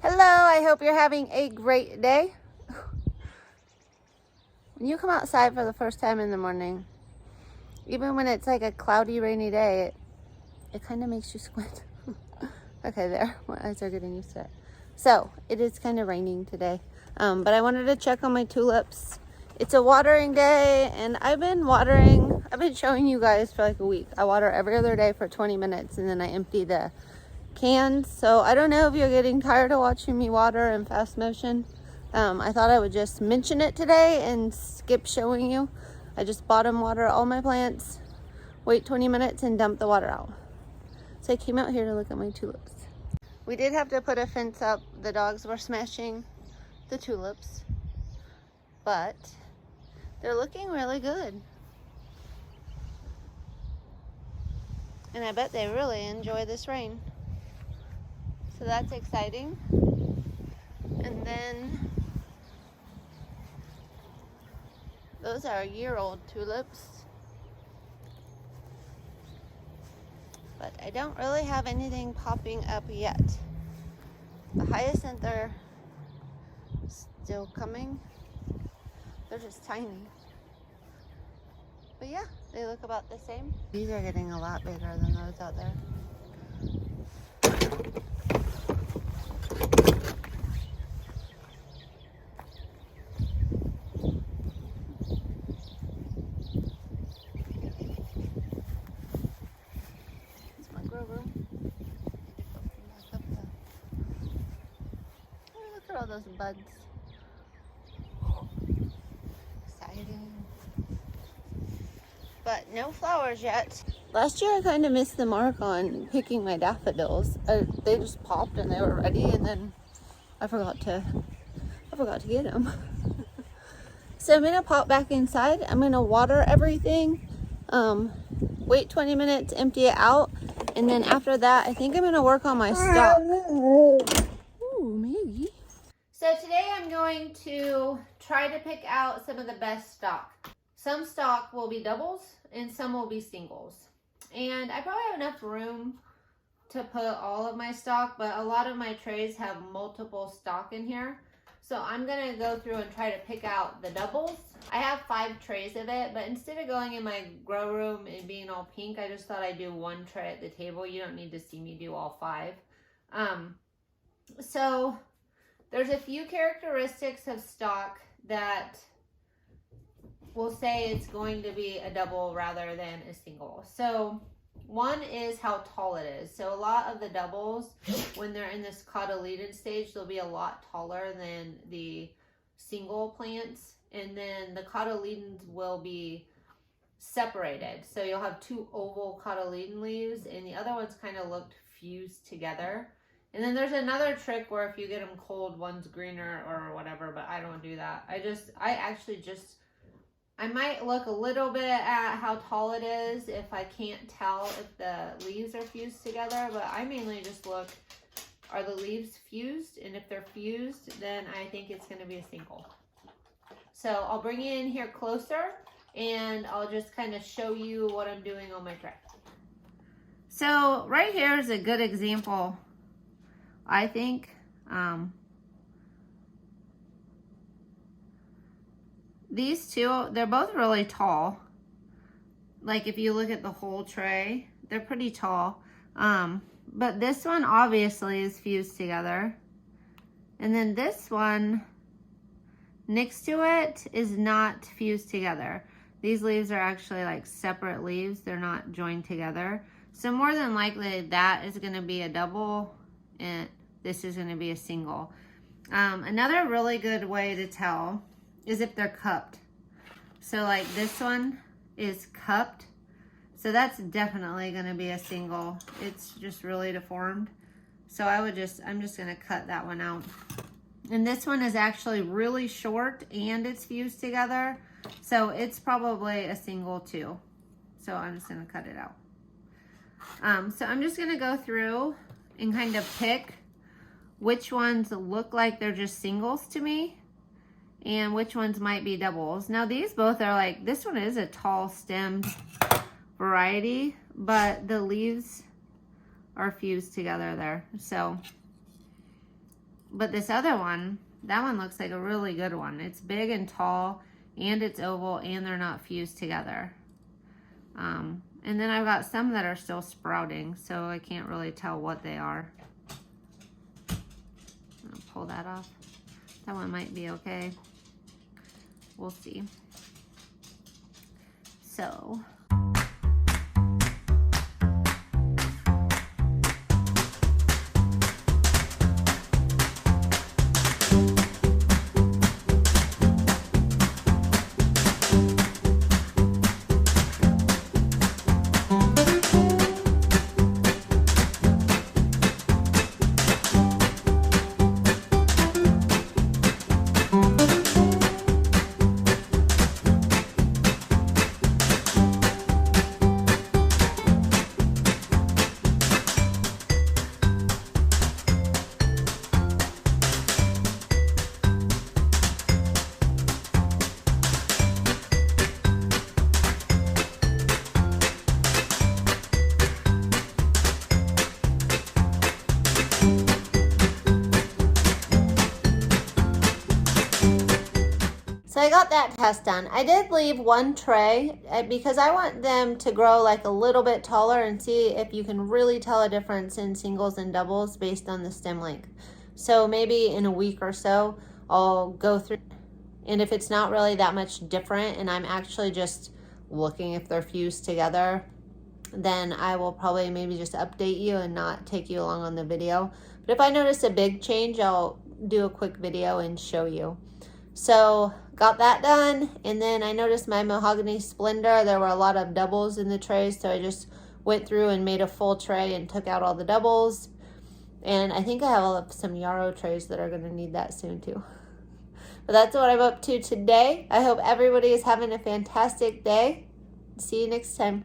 Hello, I hope you're having a great day. When you come outside for the first time in the morning, even when it's like a cloudy, rainy day, it kind of makes you squint. Okay, there, my eyes are getting used to it. So, it is kind of raining today, but I wanted to check on my tulips. It's a watering day, and I've been showing you guys for like a week. I water every other day for 20 minutes, and then I empty the cans. So I don't know if you're getting tired of watching me water in fast motion. I thought I would just mention it today and skip showing you. I just bottom water all my plants, wait 20 minutes and dump the water out. So I came out here to look at my tulips. We did have to put a fence up. The dogs were smashing the tulips, but they're looking really good. And I bet they really enjoy this rain. So that's exciting. And then those are year-old tulips. But I don't really have anything popping up yet. The hyacinth are still coming. They're just tiny. But yeah, they look about the same. These are getting a lot bigger than those out there. Look at all those buds. Exciting. But no flowers yet. Last year I kind of missed the mark on picking my daffodils. They just popped and they were ready, and then I forgot to get them. So I'm gonna pop back inside. I'm gonna water everything. Wait 20 minutes, empty it out, and then after that I think I'm gonna work on my stock. Ooh, maybe. So today I'm going to try to pick out some of the best stock. Some stock will be doubles and some will be singles. And I probably have enough room to put all of my stock, but a lot of my trays have multiple stock in here. So I'm gonna go through and try to pick out the doubles. I have 5 trays of it, but instead of going in my grow room and being all pink, I just thought I'd do 1 tray at the table. You don't need to see me do all 5. So there's a few characteristics of stock that will say it's going to be a double rather than a single. So one is how tall it is. So a lot of the doubles, when they're in this cotyledon stage, they'll be a lot taller than the single plants. And then the cotyledons will be separated. So you'll have 2 oval cotyledon leaves and the other ones kind of looked fused together. And then there's another trick where if you get them cold, one's greener or whatever, but I don't do that. I might look a little bit at how tall it is if I can't tell if the leaves are fused together, but I mainly just look, are the leaves fused? And if they're fused, then I think it's going to be a single. So I'll bring you in here closer and I'll just kind of show you what I'm doing on my tray. So right here is a good example, I think. These two, they're both really tall. Like if you look at the whole tray, they're pretty tall. But this one obviously is fused together. And then this one next to it is not fused together. These leaves are actually like separate leaves. They're not joined together. So more than likely that is going to be a double and this is going to be a single. Another really good way to tell is if they're cupped. So like this one is cupped. So that's definitely going to be a single. It's just really deformed. So I'm just going to cut that one out. And this one is actually really short and it's fused together. So it's probably a single too. So I'm just going to cut it out. So I'm just going to go through and kind of pick which ones look like they're just singles to me and which ones might be doubles. Now these both are like, this one is a tall stemmed variety, but the leaves are fused together there. So But this other one, that one looks like a really good one. It's big and tall, and it's oval, and they're not fused together. And then I've got some that are still sprouting, so I can't really tell what they are. I'll pull that off. That one might be okay. We'll see. So... So I got that test done. I did leave one tray because I want them to grow like a little bit taller and see if you can really tell a difference in singles and doubles based on the stem length. So maybe in a week or so, I'll go through, and if it's not really that much different and I'm actually just looking if they're fused together, then I will probably maybe just update you and not take you along on the video. But if I notice a big change, I'll do a quick video and show you. So got that done, and then I noticed my mahogany splendor, there were a lot of doubles in the trays, so I just went through and made a full tray and took out all the doubles. And I think I have some yarrow trays that are going to need that soon too. But that's what I'm up to today. I hope everybody is having a fantastic day. See you next time.